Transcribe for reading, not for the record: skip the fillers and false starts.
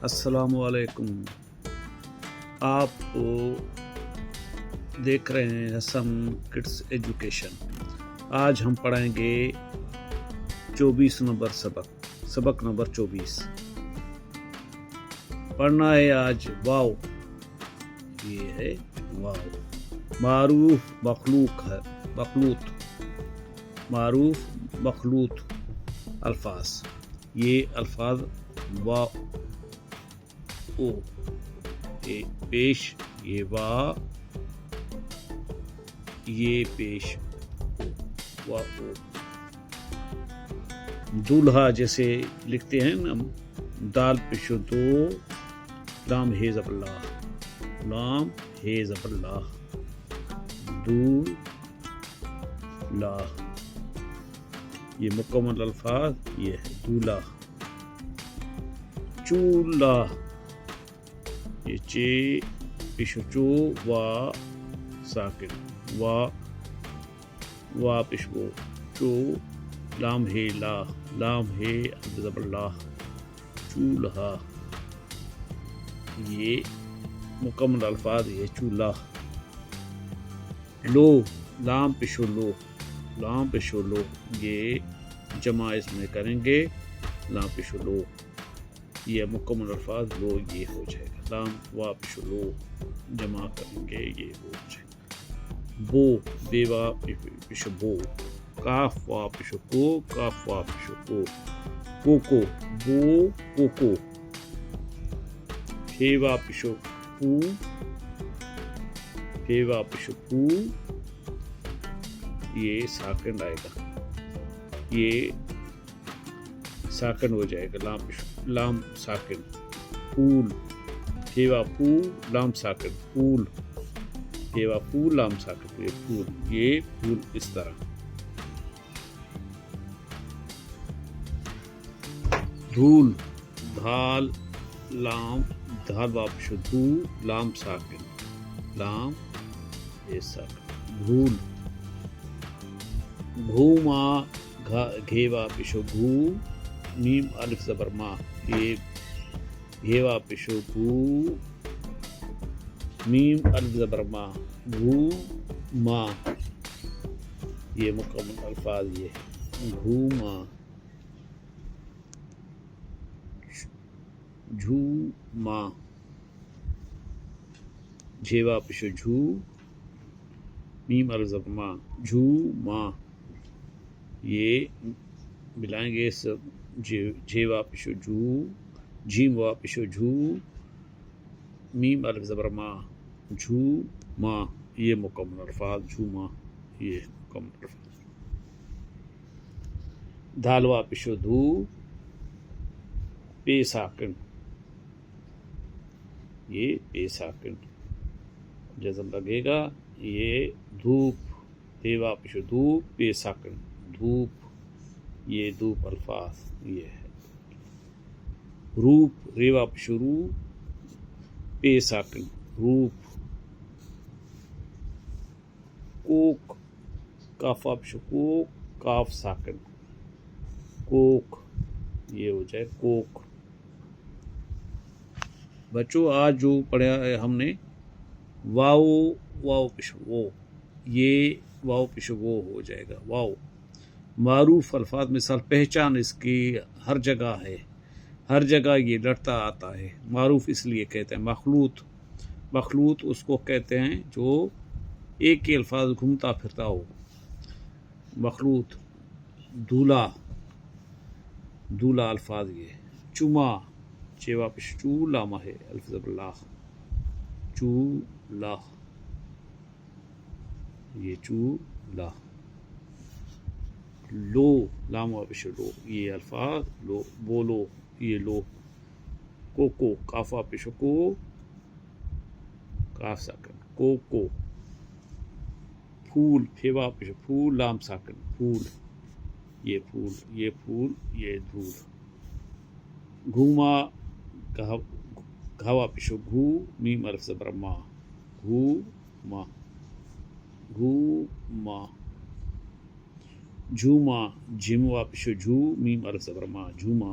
السلام علیکم. آپ دیکھ رہے ہیں حسن کڈس ایجوکیشن. آج ہم پڑھیں گے 24 نمبر سبق نمبر 24. پڑھنا ہے آج واو. یہ ہے واو. معروف مخلوق ہے. معروف مخلوط الفاظ. یہ الفاظ وا او یہ پیش یہ وا یہ پیش او وا او. دولہا جیسے لکھتے ہیں نا دال پیشو دو لام ہے زبر اللہ. لام ہے زبر اللہ. دولہا یہ مکمل الفاظ یہ ہے دولہا. چولہا یہ چے پیشو چو وا ساکن وا پیشو چو لام ہے لا. لام ہے زبر لا. چولہا یہ مکمل الفاظ یہ چولہا. لو لام پیشو لو. لام پیشو لو یہ جمع اس میں کریں گے. لام پیشو لو یہ مکمل الفاظ لو یہ ہو جائے گا. لام وا پیشو لو جمع کریں گے یہ ہو جائے گا. بو بے وا پیشو بو. کاف وا پیشو کو. کاف وا پیشو کو. کوکو بو کوکو. پھے وا پیشو پو. پھے وا پیشو پو یہ ساکن آئے گا. یہ ساکن ہو جائے گا. لام ساکن. پھول پھیوا پو لام ساکن پھول. پھیوا پو لام ساکن یہ پھول. یہ پھول اس طرح. دھول دھال لام دھال واپس دھو لام ساکن. لام یہ ساکن دھول. بھوما گھیوا پیشو بھو میم الف زبر ما. یہ گھیوا پیشو بھو میم الف زبر ما. بھو ما یہ مکمل الفاظ یہ بھوما. جھوما جھیوا پیشو جھو میم الف زبر ما. جھوما یہ ملائیں گے سب. جھیوا پیشو جھو جھیم وا پیشو جھو میم الف زبر ما. جھوما یہ مکمل الفاظ. جھوما یہ مکمل الفاظ. دھال وا پیشو دھو پے ساکن. یہ پے ساکن جزم لگے گا. یہ دھوپ دیوا پیشو دھوپ پے ساکن دھوپ. یہ دھوپ الفاظ یہ ہے. روپ ریوا پیشو رو پے ساکن روپ. کوک کافا پیشو کوک کاف ساکن کوک یہ ہو جائے کوک. بچوں آج جو پڑھا ہے ہم نے واو واو پیشو وہ یہ واو پیشو وہ ہو جائے گا واو. معروف الفاظ مثال پہچان اس کی ہر جگہ ہے. ہر جگہ یہ لڑتا آتا ہے. معروف اس لیے کہتے ہیں. مخلوط اس کو کہتے ہیں جو ایک ہی الفاظ گھومتا پھرتا ہو. مخلوط. دولہا دولہا الفاظ یہ. چما چیوا پیش چو لامہ ہے الف زبر لاہ. چولہ یہ چولہ. لو لام پیش لو یہ الفاظ لو. بولو یہ لو. کوکو کافا پیش کو کاف ساکن کوکو. پھول پھیوا پیش پھول لام ساکن پھول. یہ پھول یہ پھول یہ دھول. گھوما گھاوا پیشو گھو میم الف زبر ما. گھوما گھوما. جھوما جھیموا پیشو جھو میم الف زبر ما. جھوما